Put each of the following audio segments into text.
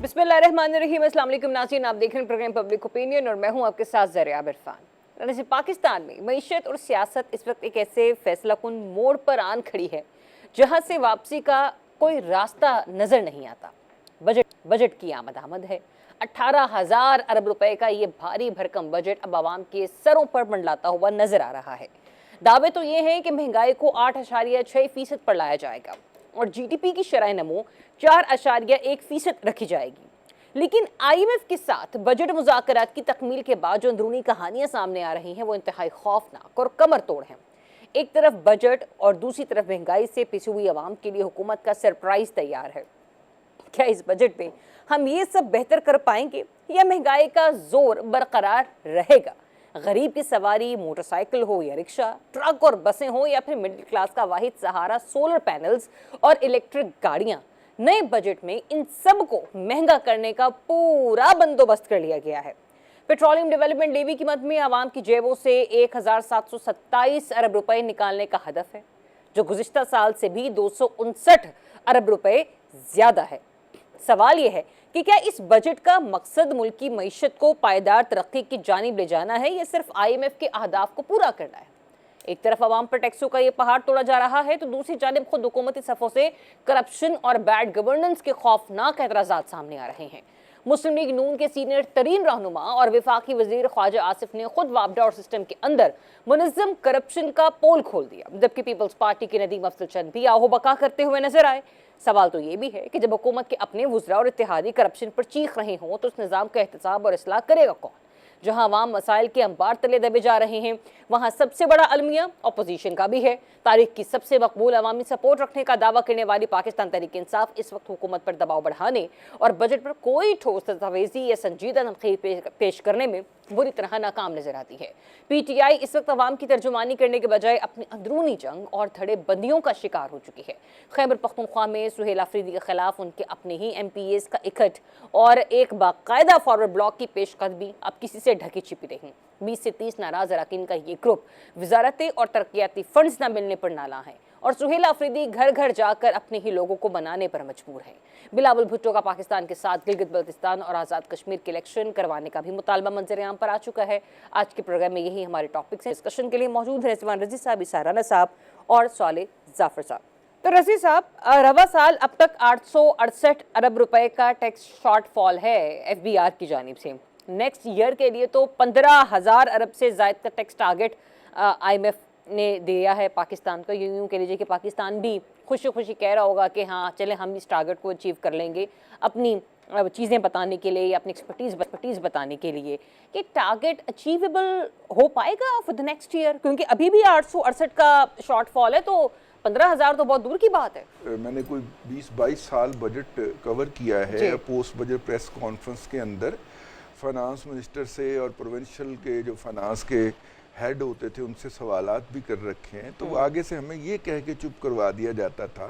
बिस्मिल्लाहिर्रहमानिर्रहीम। अस्सलाम वालेकुम नाज़रीन, आप देख रहे हैं प्रोग्राम पब्लिक ओपिनियन और मैं हूं आपके साथ ज़रिया इरफान। पाकिस्तान में मईशत और सियासत इस वक्त एक ऐसे फैसलाकुन मोड़ पर आन खड़ी है जहां से वापसी का कोई रास्ता नज़र नहीं आता। बजट की आमद है। 18,000 अरब रुपए का ये भारी भरकम बजट अब आवाम के सरों पर मंडलाता हुआ नजर आ रहा है। दावे तो ये हैं कि महंगाई को 8.6% पर लाया जाएगा और जीडीपी की शरह नमो 4.1% रखी जाएगी। लेकिन आईएमएफ के साथ बजट मुज़ाकरात की तकमील के बाद जो अंदरूनी कहानियां सामने आ रही हैं वो इंतहाई खौफनाक और कमर तोड़ हैं। एक तरफ बजट और दूसरी तरफ महंगाई से पिसी हुई आवाम के लिए हुकूमत का सरप्राइज तैयार है। क्या इस बजट में हम ये सब बेहतर कर पाएंगे या महंगाई का जोर बरकरार रहेगा? गरीब की सवारी मोटरसाइकिल हो या रिक्शा, ट्रक और बसें हो या फिर मिडिल क्लास का वाहिद सहारा सोलर पैनल्स और इलेक्ट्रिक गाड़ियां, नए बजट में इन सब को महंगा करने का पूरा बंदोबस्त कर लिया गया है। पेट्रोलियम डेवलपमेंट लेवी की मद में आवाम की जेबों से 1,727 अरब रुपए निकालने का हदफ है, जो गुज़िश्ता साल से भी 259 अरब रुपए ज्यादा है। सवाल यह है कि क्या इस बजट का मकसद मुल्क की मईशत को पायदार तरक्की की जानिब ले जाना है या सिर्फ आईएमएफ के अहदाफ को पूरा करना है? एक तरफ आवाम पर टैक्सों का ये पहाड़ तोड़ा जा रहा है तो दूसरी जानिब खुद हुकूमती सफ़ों से करप्शन और बैड गवर्नेंस के खौफनाक एतराज़ात सामने आ रहे हैं। मुस्लिम लीग नून के सीनियर तरीन रहनुमा और वफाकी वजीर ख्वाजा आसिफ ने खुद वापडा और सिस्टम के अंदर मुनज़्ज़म करप्शन का पोल खोल दिया, जबकि पीपल्स पार्टी के नदीम अफजल चंद भी आहो बका करते हुए नजर आए। सवाल तो ये भी है कि जब हुकूमत के अपने वुज़रा और इत्तेहादी करप्शन पर चीख रहे हों तो उस निज़ाम का एहतसाब और इस्लाह करेगा कौन? जहां अवाम मसाइल के अंबार तले दबे जा रहे हैं वहां सबसे बड़ा अलमिया अपोजिशन का भी है। तारीख की सबसे मकबूल अवामी सपोर्ट रखने का दावा करने वाली पाकिस्तान तहरीक इंसाफ इस वक्त हुकूमत पर दबाव बढ़ाने और बजट पर कोई ठोस दस्तावेजी या संजीदा तनकीद पेश करने में बुरी तरह नाकाम नजर आती है। पीटीआई इस वक्त अवाम की तर्जुमानी करने के बजाय अपनी अंदरूनी जंग और धड़े बंदियों का शिकार हो चुकी है। खैबर पख्तूनख्वा में सुहेल अफरीदी के खिलाफ उनके अपने ही MPAs का इकट्ठ और एक बाकायदा फॉरवर्ड ब्लॉक की पेशकदमी अब किसी से ढकी छिपी रही। 20 से 30 नाराज अरकान का ये ग्रुप वजारतें और तरक्याती फंड्स न मिलने पर नाला है और सुहेल अफरीदी घर घर जाकर अपने ही लोगों को बनाने पर मजबूर है। बिलावल भुट्टो का पाकिस्तान के साथ गिलगित बल्तिस्तान और आज़ाद कश्मीर के इलेक्शन करवाने का भी मुतालबा मंजर-ए-आम पर आ चुका है। आज के प्रोग्राम में यही हमारे टॉपिक्स हैं। डिस्कशन के लिए मौजूद है रिजवान रजी साहब, इसा राना साहब और साले जाफर साहब। तो रजी साहब, रवा साल अब तक 868 अरब रुपए का टैक्स शॉर्टफॉल है FBR की जानिब से। नेक्स्ट ईयर के लिए तो 15,000 अरब से ज़ायद का टैक्स टारगेट IMF ने दिया है पाकिस्तान को। यूं कह लीजिए कि पाकिस्तान भी खुशी खुशी कह रहा होगा कि हाँ चले हम इस टारगेट को अचीव कर लेंगे, अपनी चीज़ें बताने के लिए या अपनी एक्सपर्टीज़ बताने के लिए कि टारगेट अचीवेबल हो पाएगा फॉर द नेक्स्ट ईयर, क्योंकि अभी भी 868 का शॉर्टफॉल है तो 15,000 तो बहुत दूर की बात है। मैंने कोई 20-22 साल बजट कवर किया है। पोस्ट बजट प्रेस कॉन्फ्रेंस के अंदर फाइनेंस मिनिस्टर से और प्रोविंशियल के जो फाइनेंस के हेड होते थे उनसे सवालात भी कर रखे हैं। तो आगे से हमें ये कह के चुप करवा दिया जाता था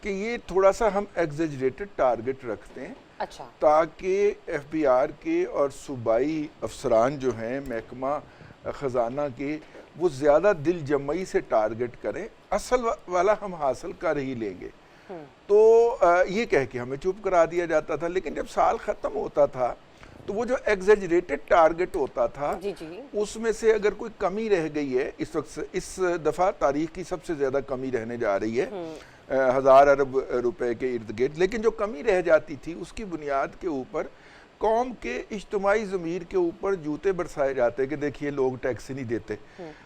कि ये थोड़ा सा हम एग्जेजरेटेड टारगेट रखते हैं, अच्छा, ताकि FBR के और सूबाई अफसरान जो हैं महकमा ख़जाना के वो ज़्यादा दिल जमई से टारगेट करें, असल वाला हम हासिल कर ही लेंगे। तो ये कह के हमें चुप करा दिया जाता था। लेकिन जब साल ख़त्म होता था तो वो जो एग्जेजरेटेड टारगेट होता था उसमें से अगर कोई कमी रह गई है, इस वक्त इस दफ़ा तारीख की सबसे ज़्यादा कमी रहने जा रही है 1,000 अरब रुपए के इर्द गिर्द, लेकिन जो कमी रह जाती थी उसकी बुनियाद के ऊपर कौम के इज्तिमाई ज़मीर के ऊपर जूते बरसाए जाते कि देखिए लोग टैक्स ही नहीं देते।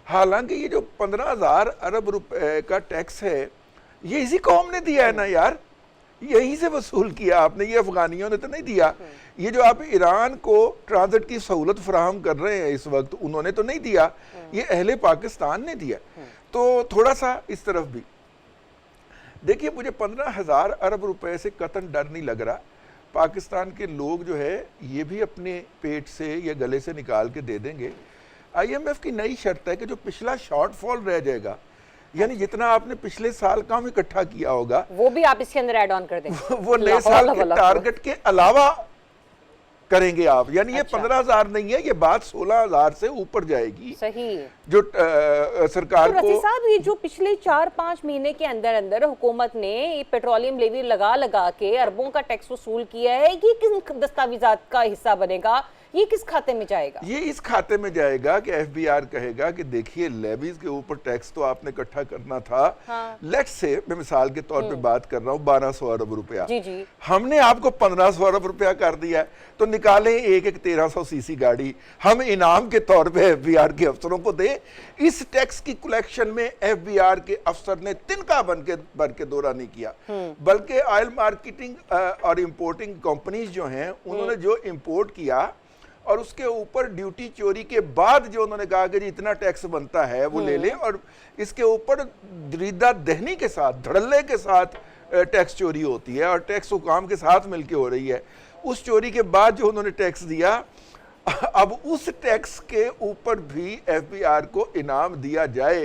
हालांकि ये जो 15,000 अरब रुपए का टैक्स है ये इसी कौम ने दिया है ना यार, यहीं से वसूल किया आपने, ये अफगानियों ने तो नहीं दिया। ये जो आप ईरान को ट्रांजिट की सहूलत फराहम कर रहे हैं इस वक्त, उन्होंने तो नहीं दिया, ये अहले पाकिस्तान ने दिया। तो थोड़ा सा इस तरफ भी देखिए, मुझे 15,000 अरब रुपए से कतन डर नहीं लग रहा। पाकिस्तान के लोग जो है ये भी अपने पेट से या गले से निकाल के दे देंगे। IMF की नई शर्त है कि जो पिछला शॉर्टफॉल रह जाएगा, यानी जितना आपने पिछले साल काम इकट्ठा किया होगा वो भी आप इसके अंदर ऐड ऑन कर देंगे, वो नए साल के टारगेट के अलावा करेंगे आप। यानी ये 15,000 नहीं है, ये बात 16,000 से ऊपर जाएगी। सही। जो सरकार तो रफी को साहब, ये जो पिछले 4-5 महीने के अंदर अंदर हुकूमत ने ये पेट्रोलियम लेवी लगा लगा के अरबों का टैक्स वसूल किया है, ये किन दस्तावेजात का हिस्सा बनेगा, ये किस खाते में जाएगा? ये इस खाते में जाएगा कि एफबीआर कहेगा कि देखिए लेवीज के ऊपर टैक्स तो आपने इकट्ठा करना था, हाँ। लेट्स से मैं मिसाल के तौर पे बात कर रहा हूँ 1200 अरब रुपया, जी जी। हमने आपको 1500 अरब रुपया कर दिया है, तो निकालें एक 1300 सीसी गाड़ी हम इनाम के तौर पे एफबीआर के अफसरों को दें। इस टैक्स की कलेक्शन में एफबीआर के अफसर ने तिनका भर के दौरा नहीं किया, बल्कि ऑयल मार्केटिंग और इंपोर्टिंग कंपनीज जो हैं उन्होंने जो इंपोर्ट किया और उसके ऊपर ड्यूटी चोरी के बाद जो उन्होंने कहा कि जी इतना टैक्स बनता है वो ले लें, और इसके ऊपर दरीदा दहनी के साथ, धड़ल्ले के साथ टैक्स चोरी होती है और टैक्स हुकाम के साथ मिलके हो रही है। उस चोरी के बाद जो उन्होंने टैक्स दिया, अब उस टैक्स के ऊपर भी एफबीआर को इनाम दिया जाए,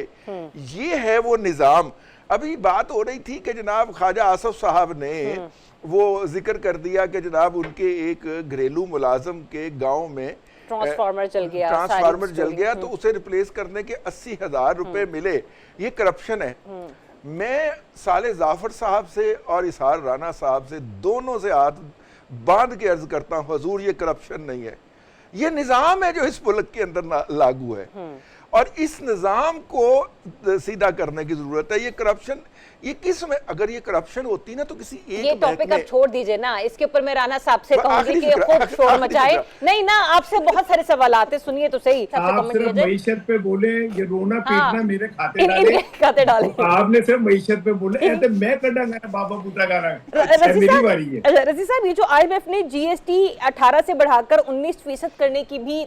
ये है वो निज़ाम। अभी बात हो रही थी कि जनाब ख्वाजा आसफ साहब ने वो जिक्र कर दिया कि जनाब उनके एक घरेलू मुलाजम के गांव में ट्रांसफार्मर जल गया, तो उसे रिप्लेस करने के 80,000 रुपए मिले। ये करप्शन है। मैं साले जाफर साहब से और इसार राना साहब से दोनों से हाथ बांध के अर्ज करता हूं, हुजूर ये करप्शन नहीं है, ये निज़ाम है जो इस मुल्क के अंदर लागू है और इस निज़ाम को सीधा करने की जरूरत है। ये करप्शन, ये किस में, अगर ये करप्शन होती ना तो किसी एक ये टॉपिक आप छोड़ दीजिए ना, इसके ऊपर मैं राणा साहब से कहूंगी कि खूब शोर मचाए। नहीं ना, आपसे बहुत सारे सवाल आते, सुनिए तो सही। आप सिर्फ मईशत पे बोले, ये रोना पीटना मेरे खाते डाले, तो आपने सिर्फ मईशत पे बोले, ऐसे मैं कड़ा गाना बाबा बूटा गाना मेरी बारी है। रजी साहब, ये जो IMF ने GST 18 से बढ़ाकर 19% करने की भी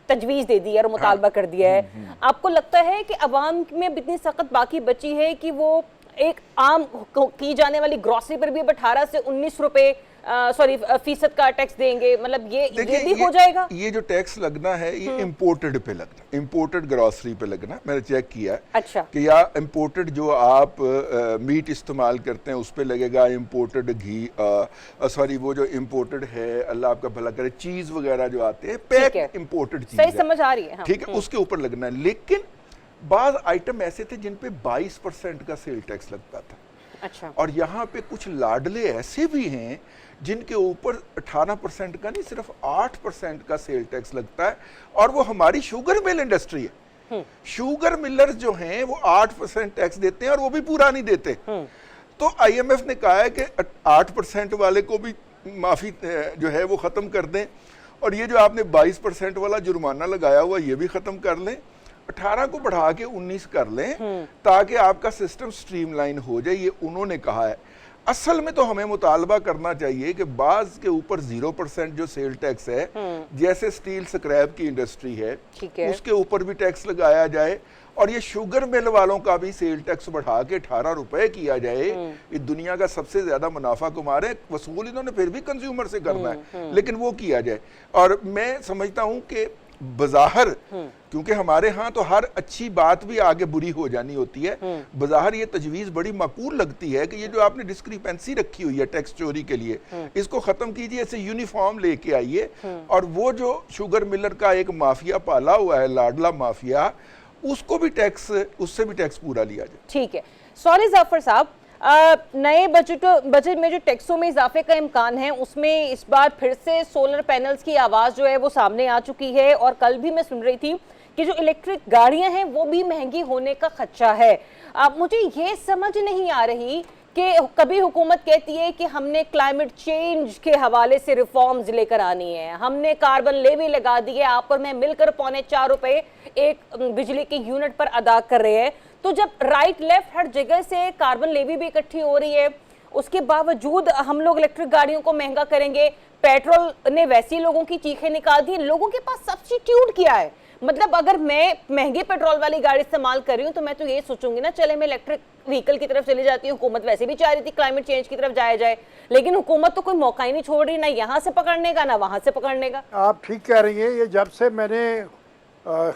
तजवीज दे दी है और मुतालबा कर दिया है, आपको लगता है कि अवाम में इतनी सख्त बाकी बची है कि वो एक आम की जाने वाली ग्रोसरी पर भी अब 18 से 19 रुपए फीसद का टैक्स देंगे? मतलब ये भी हो जाएगा? ये जो टैक्स लगना है ये इंपोर्टेड पे लगना, इंपोर्टेड ग्रोसरी पे लगना। मैंने चेक किया है। अच्छा। कि या इंपोर्टेड जो आप मीट इस्तेमाल करते हैं उस पे लगेगा, इंपोर्टेड घी, सॉरी वो जो इंपोर्टेड है, अल्लाह आपका भला करे, चीज वगैरह जो आते हैं पैक इंपोर्टेड चीज, सही समझ आ रही है, ठीक है, उसके ऊपर लगना है। लेकिन बाज आइटम ऐसे थे जिन पे 22% का सेल टैक्स लगता था। अच्छा। और यहाँ पे कुछ लाडले ऐसे भी हैं जिनके ऊपर 18% का नहीं, सिर्फ 8% का सेल टैक्स लगता है, और वो हमारी शुगर मिल इंडस्ट्री है। शुगर मिलर्स जो हैं वो 8% टैक्स देते हैं और वो भी पूरा नहीं देते। तो IMF ने कहा है कि 8% वाले को भी माफी जो है वो खत्म कर दें, और ये जो आपने 22% वाला जुर्माना लगाया हुआ ये भी खत्म कर लें, 18 को बढ़ा के 19 कर लें, ताकि आपका सिस्टम स्ट्रीमलाइन हो जाए। ये उन्होंने कहा है। असल में तो हमें मुतालबा करना चाहिए कि बाज के ऊपर 0% जो सेल टैक्स है, जैसे स्टील स्क्रैप की इंडस्ट्री है, उसके ऊपर भी टैक्स लगाया जाए, और ये शुगर मिल वालों का भी सेल टैक्स बढ़ा के 18 रुपए किया जाए। ये दुनिया का सबसे ज्यादा मुनाफा कुमार है, वसूल इन्होंने फिर भी कंज्यूमर से करना है, लेकिन वो किया जाए। और मैं समझता हूं कि बज़ाहिर, क्योंकि हमारे यहाँ तो हर अच्छी बात भी आगे बुरी हो जानी होती है, बज़ाहिर ये तजवीज़ बड़ी माकूल लगती है कि ये जो आपने डिस्क्रिपेंसी रखी हुई है टैक्स चोरी के लिए, इसको ख़त्म कीजिए, इसे यूनिफॉर्म लेके आइए, और वो जो शुगर मिलर का एक माफिया पाला हुआ है, लाडला माफिया, उसको भी टैक्स, उससे भी टैक्स पूरा लिया जाए। ठीक है। सॉरी जाफर साहब, नए बजट में जो टैक्सों में इजाफे का इम्कान है, उसमें इस बार फिर से सोलर पैनल्स की आवाज़ जो है वो सामने आ चुकी है, और कल भी मैं सुन रही थी कि जो इलेक्ट्रिक गाड़ियां हैं वो भी महंगी होने का खदशा है। मुझे ये समझ नहीं आ रही कि कभी हुकूमत कहती है कि हमने क्लाइमेट चेंज के हवाले से रिफॉर्म्स लेकर आनी है, हमने कार्बन लेवी लगा दी है, आप और मैं मिलकर 4.25 रुपए एक बिजली के यूनिट पर अदा कर रहे हैं। तो जब राइट लेफ्ट हर जगह से कार्बन लेवी भी इकट्ठी हो रही है, उसके बावजूद हम लोग इलेक्ट्रिक गाड़ियों को महंगा करेंगे। पेट्रोल ने वैसे लोगों की चीखें निकाल दी, लोगों के पास सब्स्टिट्यूट क्या है? मतलब अगर मैं महंगे पेट्रोल वाली गाड़ी इस्तेमाल कर रही हूँ तो मैं तो ये सोचूंगी ना, चले मैं इलेक्ट्रिक व्हीकल की तरफ चली जाती हूँ। हुकूमत वैसे भी चाह रही थी क्लाइमेट चेंज की तरफ जाया जाए, लेकिन हुकूमत तो कोई मौका ही नहीं छोड़ रही, ना यहाँ से पकड़ने का ना वहाँ से पकड़ने का। आप ठीक कह रही हैं। ये जब से मैंने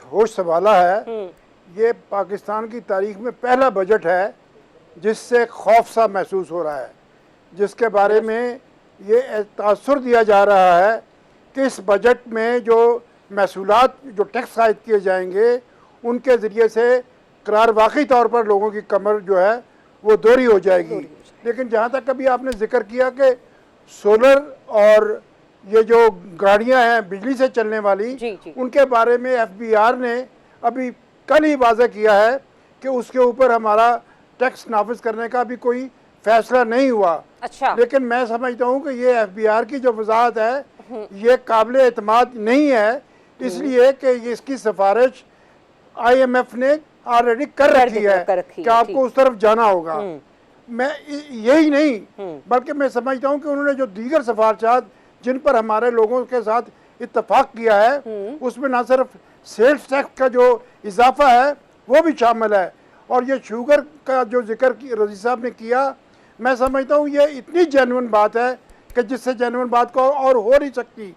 होश संभाला है, ये पाकिस्तान की तारीख में पहला बजट है जिससे खौफ सा महसूस हो रहा है, जिसके बारे में ये तासुर दिया जा रहा है कि इस बजट में जो महसूलात, जो टैक्स आयद किए जाएंगे उनके ज़रिए से करार वाकई तौर पर लोगों की कमर जो है वो दोहरी हो जाएगी। लेकिन जहाँ तक अभी आपने जिक्र किया कि सोलर और ये जो गाड़ियाँ हैं बिजली से चलने वाली, जी। उनके बारे में FBR ने अभी कल ही वाज़ह किया है कि उसके ऊपर हमारा टैक्स नाफिज करने का भी कोई फैसला नहीं हुआ। अच्छा। लेकिन मैं समझता हूँ कि ये FBR की जो वजाहत है ये काबिल एतमाद नहीं है, इसलिए कि ये इसकी सिफारिश IMF ने ऑलरेडी कर रखी है कि आपको उस तरफ जाना होगा। मैं यही नहीं बल्कि मैं समझता हूँ कि उन्होंने जो दीगर सिफारिशात जिन पर हमारे लोगों के साथ इत्तफाक किया है उसमें ना सिर्फ सेल्स टैक्स का जो इजाफा है वो भी शामिल है, और ये शुगर का जो जिक्र रजी साहब ने किया, मैं समझता हूँ ये इतनी जेन्युइन बात है कि जिससे जेन्युइन बात को और हो नहीं सकती।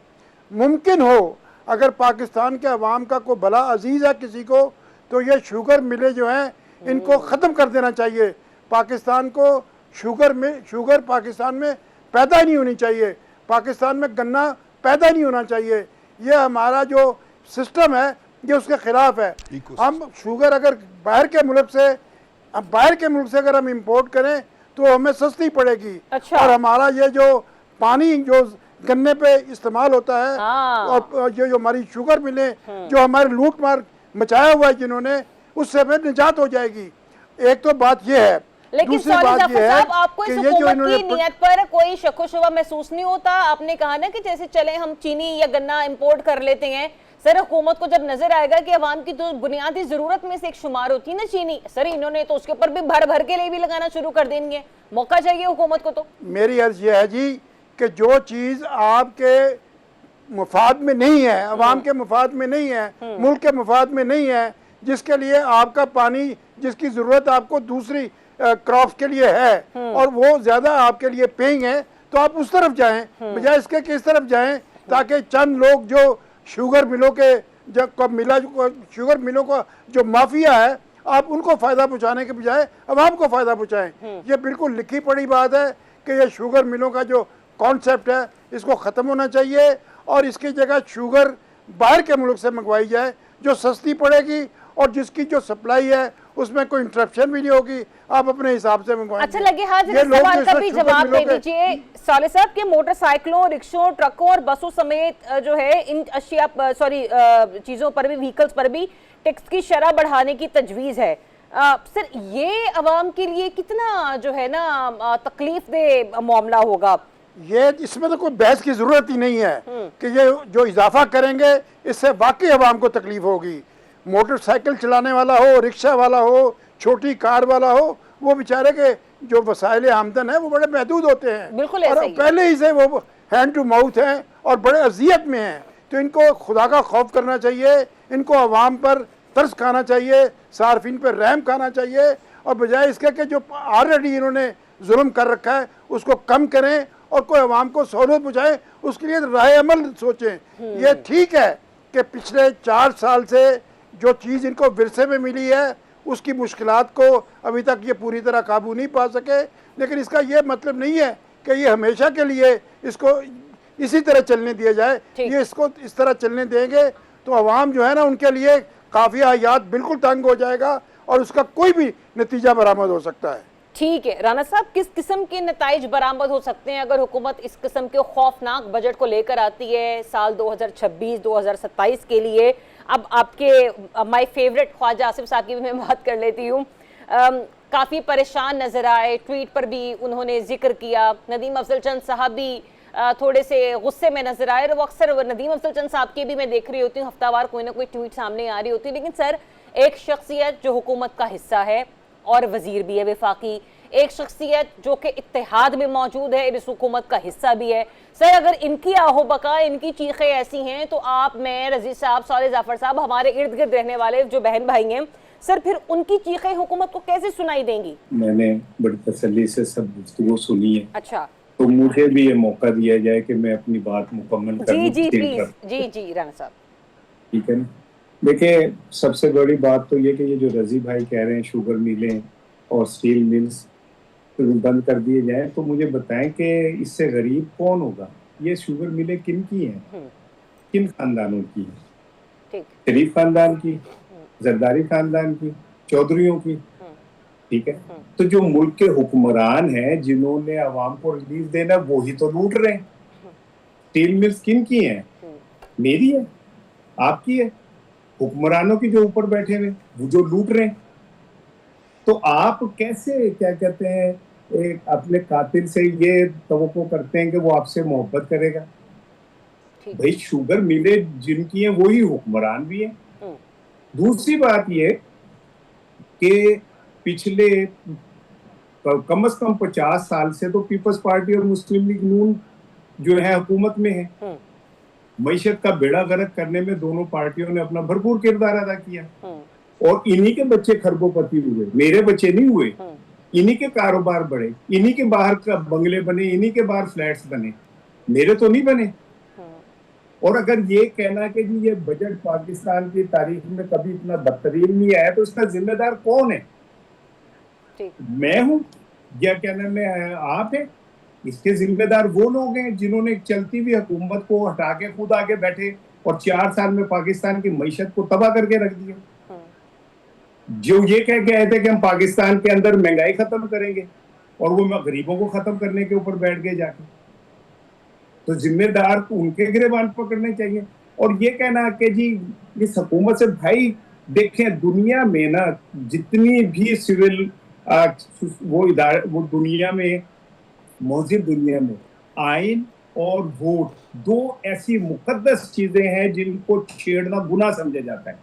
मुमकिन हो अगर पाकिस्तान के अवाम का कोई भला अजीज़ है किसी को, तो ये शुगर मिले जो हैं इनको ख़त्म कर देना चाहिए। पाकिस्तान को शुगर पाकिस्तान में पैदा ही नहीं होनी चाहिए, पाकिस्तान में गन्ना पैदा नहीं होना चाहिए। ये हमारा जो सिस्टम है ये उसके ख़िलाफ़ है। हम शुगर अगर बाहर के मुल्क से अगर हम इंपोर्ट करें तो हमें सस्ती पड़ेगी। अच्छा। और हमारा ये जो पानी जो गन्ने पे इस्तेमाल होता है और ये जो हमारी शुगर मिले जो हमारे लूट मार मचाया हुआ है जिन्होंने, उससे हमें निजात हो जाएगी। एक तो बात ये है, लेकिन साहब आपको इस हुकूमत की नीयत पर कोई शक शुबा महसूस नहीं होता? आपने कहा ना कि जैसे चले हम चीनी या गन्ना इंपोर्ट कर लेते हैं, सर हुकूमत को जब नजर आएगा कि अवाम की तो बुनियादी जरूरत में से एक शुमार होती है ना चीनी, सर इन्होंने तो उसके ऊपर भी भर के लिए भी लगाना शुरू कर देंगे। मौका चाहिए हुकूमत को। तो मेरी अर्ज ये है जी कि जो चीज आपके मुफाद में नहीं है, अवाम के मुफाद में नहीं है, मुल्क के मुफाद में नहीं है, जिसके लिए आपका पानी जिसकी जरूरत आपको दूसरी क्रॉप्स के लिए है और वो ज्यादा आपके लिए पेइंग है, तो आप उस तरफ जाएं बजाय इसके कि इस तरफ जाएं, ताकि चंद लोग जो शुगर मिलों के शुगर मिलों का जो माफिया है आप उनको फायदा पहुंचाने के बजाय अवाम को फायदा पहुंचाएं। ये बिल्कुल लिखी पड़ी बात है कि ये शुगर मिलों का जो कॉन्सेप्ट है इसको ख़त्म होना चाहिए और इसकी जगह शुगर बाहर के मुल्क से मंगवाई जाए जो सस्ती पड़ेगी और जिसकी जो सप्लाई है उसमें कोई इंटरप्शन भी नहीं होगी, आप अपने हिसाब से मंगवाएंगे। अच्छा लगे हाजिर इस सवाल का भी जवाब दे दीजिए साले साहब के मोटरसाइकिलों, रिक्शों, ट्रकों और बसों समेत जो है इन चीजों पर भी, व्हीकल्स पर भी टैक्स की शरह बढ़ाने की तजवीज है। सर ये अवाम के लिए कितना जो है ना तकलीफ दे मामला होगा? ये इसमें तो कोई बहस की जरूरत ही नहीं है कि ये जो इजाफा करेंगे इससे वाकई अवाम को तकलीफ होगी। मोटरसाइकिल चलाने वाला हो, रिक्शा वाला हो, छोटी कार वाला हो, वो बेचारे के जो वसाइल आमदन है वो बड़े महदूद होते हैं। बिल्कुल और पहले ही से वो हैंड टू माउथ हैं और बड़े अजियत में हैं, तो इनको खुदा का खौफ करना चाहिए, इनको अवाम पर तरस खाना चाहिए, सार्फिन पर रहम खाना चाहिए और बजाय इसके कि जो ऑलरेडी इन्होंने जुल्म कर रखा है उसको कम करें और कोई अवाम को सहूलत पहुँचाए, उसके लिए राय अमल सोचें। ये ठीक है कि पिछले 4 साल से जो चीज़ इनको विरसे में मिली है उसकी मुश्किलात को अभी तक ये पूरी तरह काबू नहीं पा सके, लेकिन इसका ये मतलब नहीं है कि ये हमेशा के लिए इसको इसी तरह चलने दिया जाए। ये इसको इस तरह चलने देंगे तो अवाम जो है ना उनके लिए काफ़ी हयात बिल्कुल तंग हो जाएगा और उसका कोई भी नतीजा बरामद हो सकता है। ठीक है राना साहब, किस किस्म के नताइज बरामद हो सकते हैं अगर हुकूमत इस किस्म के खौफनाक बजट को लेकर आती है साल 2026-2027 के लिए? अब आपके माय फेवरेट ख्वाजा आसिफ साहब की भी मैं बात कर लेती हूँ, काफ़ी परेशान नजर आए, ट्वीट पर भी उन्होंने जिक्र किया। नदीम अफजल चंद साहब भी थोड़े से गुस्से में नजर आए और वो अक्सर नदीम अफजल चंद साहब की भी मैं देख रही होती हूँ, हफ्तावार कोई ना कोई ट्वीट सामने आ रही होती है। लेकिन सर एक शख्सियत जो हुकूमत का हिस्सा है और वजीर भी है वफाकी, एक शख्सियत जो कि इत्तेहाद में मौजूद है, इस हुकूमत का हिस्सा भी है, सर अगर इनकी आहो बका, इनकी चीखें ऐसी हैं तो आप, मैं, रजीज साहब, साले जाफर साहब, हमारे इर्द गिर्द रहने वाले जो बहन भाई हैं, सर फिर उनकी चीखें हुकूमत को कैसे सुनाई देंगी? मैंने बड़ी तसल्ली से सब गुफ्तगू सुनी है। अच्छा, तो मुझे भी ये मौका दिया जाए कि मैं अपनी बात मुकम्मल करूं। जी प्लीज। जी राना साहब, ठीक है ना। देखिए सबसे बड़ी बात तो ये कि ये जो रजी भाई कह रहे हैं शुगर मिलें और स्टील मिल्स बंद कर दिए जाएं, तो मुझे बताएं कि इससे गरीब कौन होगा? ये शुगर मिलें किन की हैं, किन खानदानों की हैं? शरीफ खानदान की, जरदारी खानदान की, चौधरियों की, ठीक है। तो जो मुल्क के हुक्मरान हैं जिन्होंने अवाम को रिलीफ देना, वो ही तो लूट रहे हैं। स्टील मिल्स किन की हैं? मेरी है, आपकी है, हुक्मरानों की जो ऊपर बैठे हुए वो जो लूट रहे हैं। तो आप कैसे, क्या कहते हैं, एक अपने कातिल से ये तवक्को करते हैं कि वो आपसे मोहब्बत करेगा? भाई शुगर मिलें जिनकी हैं वही हुक्मरान भी हैं। दूसरी बात ये कि पिछले कम से कम 50 साल से तो पीपल्स पार्टी और मुस्लिम लीग नून जो है हुकूमत में है। मईशत का बेड़ा गर्क करने में दोनों पार्टियों ने अपना भरपूर किरदार अदा किया और इन्हीं के बच्चे खरबोपति हुए, मेरे बच्चे नहीं हुए। इन्हीं के कारोबार बढ़े, इन्हीं के बाहर का बंगले बने, इन्हीं के बाहर फ्लैट्स बने, मेरे तो नहीं बने। और अगर ये कहना कि जी ये बजट पाकिस्तान की तारीख में कभी इतना बदतरीन नहीं आया, तो इसका जिम्मेदार कौन है? मैं हूं या क्या नाम है आप है? इसके जिम्मेदार वो लोग हैं जिन्होंने चलती हुई हुकूमत को हटा के खुद आगे बैठे और 4 साल में पाकिस्तान की मईशत को तबाह करके रख दिया। जो ये कह गए थे कि हम पाकिस्तान के अंदर महंगाई खत्म करेंगे और वो गरीबों को खत्म करने के ऊपर बैठ गए जाके। तो जिम्मेदार को उनके गिरेबान पकड़ने चाहिए। और ये कहना कि जी इस हुकूमत से, भाई देखें दुनिया में ना जितनी भी सिविल वो दुनिया में मौजूद, दुनिया में आइन और वोट 2 ऐसी मुकद्दस चीजें हैं जिनको छेड़ना गुनाह समझा जाता है।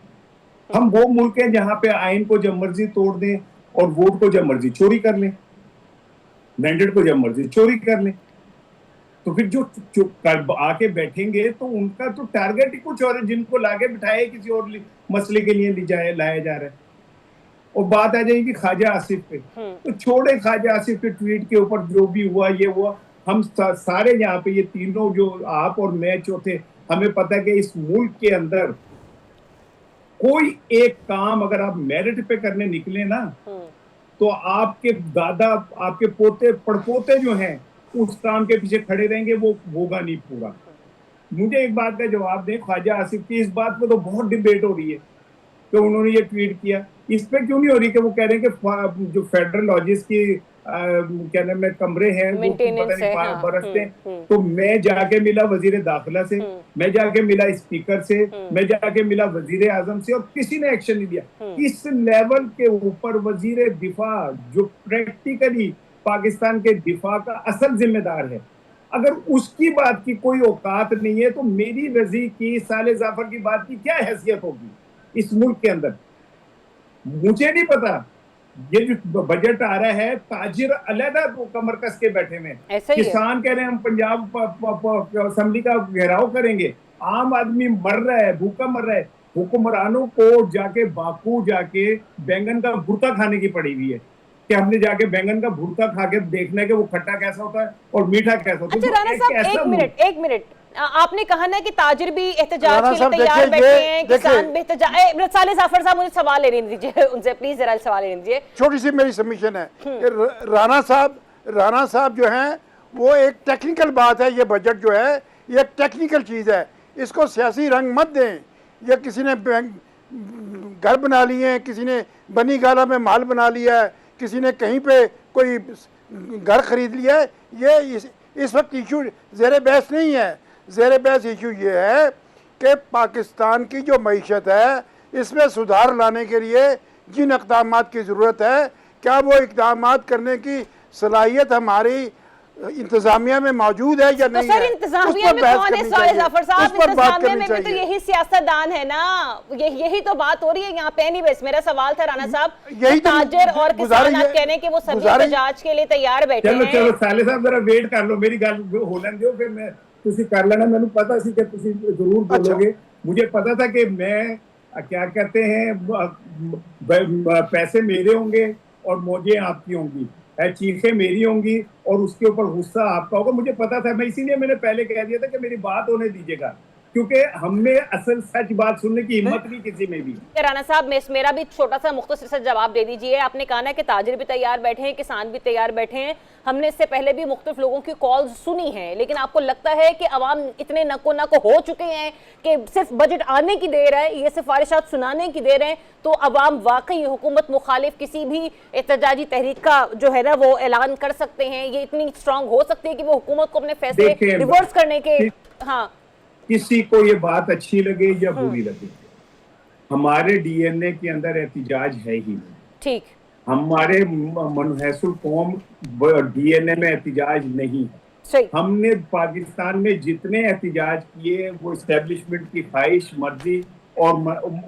हम वो मुल्क हैं जहां पे आइन को जब मर्जी तोड़ दें और वोट को जब मर्जी चोरी कर लें, मैंडेट को जब मर्जी चोरी कर लें। तो फिर जो आके बैठेंगे तो उनका तो टारगेट ही कुछ और है, जिनको लाके बिठाए किसी और मसले के लिए लाया जा रहा है। और बात आ जाएगी ख्वाजा आसिफ पे, तो छोड़े ख्वाजा आसिफ के ट्वीट के ऊपर जो भी हुआ ये हुआ। हम सारे यहाँ पे ये तीनों जो आप और मैं चौथे, हमें पता है कि इस मुल्क के अंदर कोई एक काम अगर आप मेरिट पे करने निकले ना, तो आपके दादा, आपके पोते पड़पोते जो हैं उस काम के पीछे खड़े रहेंगे, वो होगा नहीं पूरा। मुझे एक बात का जवाब दें, ख्वाजा आसिफ की इस बात पे तो बहुत डिबेट हो रही है कि उन्होंने ये ट्वीट किया, इस पे क्यों नहीं हो रही कि वो कह रहे हैं कि जो फेडरल लॉजिस की क्या नाम है कमरे हैं वो पता नहीं बरसते हैं। तो मैं जाके मिला वजीर दाखिला से, मैं जाके मिला स्पीकर से, मैं जाके मिला वजीर आजम से, और किसी ने एक्शन नहीं दिया। इस लेवल के ऊपर वजीर दिफा जो प्रैक्टिकली पाकिस्तान के दिफा का असल जिम्मेदार है, अगर उसकी बात की कोई औकात नहीं है, तो मेरी रजी की, साले जाफर की बात की क्या हैसियत होगी इस मुल्क के अंदर? मुझे नहीं पता। ये जो बजट आ रहा है, ताजिर अलहदा कमर कस के बैठे में, किसान कह रहे हैं हम पंजाब असेंबली का घेराव करेंगे, आम आदमी मर रहा है, भूखा मर रहा है। हुक्मरानों को जाके बाकू जाके बैंगन का भुर्ता खाने की पड़ी हुई है कि हमने जाके बैंगन का भुर्ता खा के देखना है कि वो खट्टा कैसा होता है और मीठा कैसा होता है। अच्छा राणा साहब, एक मिनट, आपने कहा ना कि ताजिर भी एहतजाज के लिए तैयार बैठे हैं, किसान भी एहतजाज। साले जाफर साहब, मुझे सवाल लेने दीजिए उनसे, प्लीज जरा सवाल लेने दीजिए। छोटी सी मेरी सबमिशन है कि राणा साहब जो हैं वो एक टेक्निकल बात है, ये बजट जो है ये टेक्निकल चीज़ है, इसको सियासी रंग मत दें। ये किसी ने घर बना लिए हैं, किसी ने बनी गाला में माल बना लिया है, किसी ने कहीं पे कोई घर खरीद लिया है, ये इस वक्त इशू ज़ेर बहस नहीं है। ज़ेर बहस इशू ये है कि पाकिस्तान की जो मईशत है इसमें सुधार लाने के लिए जिन इक़दाम की ज़रूरत है, क्या वो इक़दाम करने की सलाहियत हमारी इंतजामिया में मौजूद है या नहीं है? इंतजामिया में कौन है साले जाफर साहब? इंतजामिया में भी तो यही सियासतदान है ना, यही तो बात हो रही है यहाँ पे। एनीवेज, मेरा सवाल था राणा साहब, ताजिर और किसान आप कह रहे हैं कि वो सभी एहतजाज के लिए तैयार बैठे हैं। चलो साले साहब जरा वेट कर लो, मेरी गल होलन दो, फिर मैं तुसी कर लेना। मैंने पता सी कि तुसी जरूर बोलोगे। मुझे पता था कि मैं क्या कहते हैं पैसे मेरे होंगे और मौजें आपकी होंगी, चीखें मेरी होंगी और उसके ऊपर गुस्सा आपका होगा। मुझे पता था, मैं इसीलिए मैंने पहले कह दिया था कि मेरी बात होने दीजिएगा। क्योंकि हमें असल सच बात सुनने की हिम्मत नहीं किसी में भी। राणा साहब मेरा भी छोटा सा मुख्तसर सा जवाब दे दीजिए। आपने कहा ना कि ताजिर भी तैयार बैठे हैं, किसान भी तैयार बैठे हैं, हमने इससे पहले भी मुख्तलिफ लोगों की कॉल्स सुनी हैं, लेकिन आपको लगता है कि अवाम इतने नको नको हो चुके हैं कि सिर्फ बजट आने की देर है, ये सिफारिशात सुनाने की देर है, तो अवाम वाकई हुकूमत मुखालिफ किसी भी एहतजाजी तहरीक का जो है ना वो ऐलान कर सकते हैं? ये इतनी स्ट्रांग हो सकती है कि वो हुकूमत को अपने फैसले रिवर्स करने के? हाँ, किसी को ये बात अच्छी लगे या बुरी लगे, हमारे डीएनए के अंदर एहतिजाज है ही नहीं। ठीक, हमारे मनहसूल कौम डीएनए में एहतिजाज नहीं है। सही। हमने पाकिस्तान में जितने एहतिजाज किए वो एस्टेब्लिशमेंट की ख्वाहिश, मर्जी और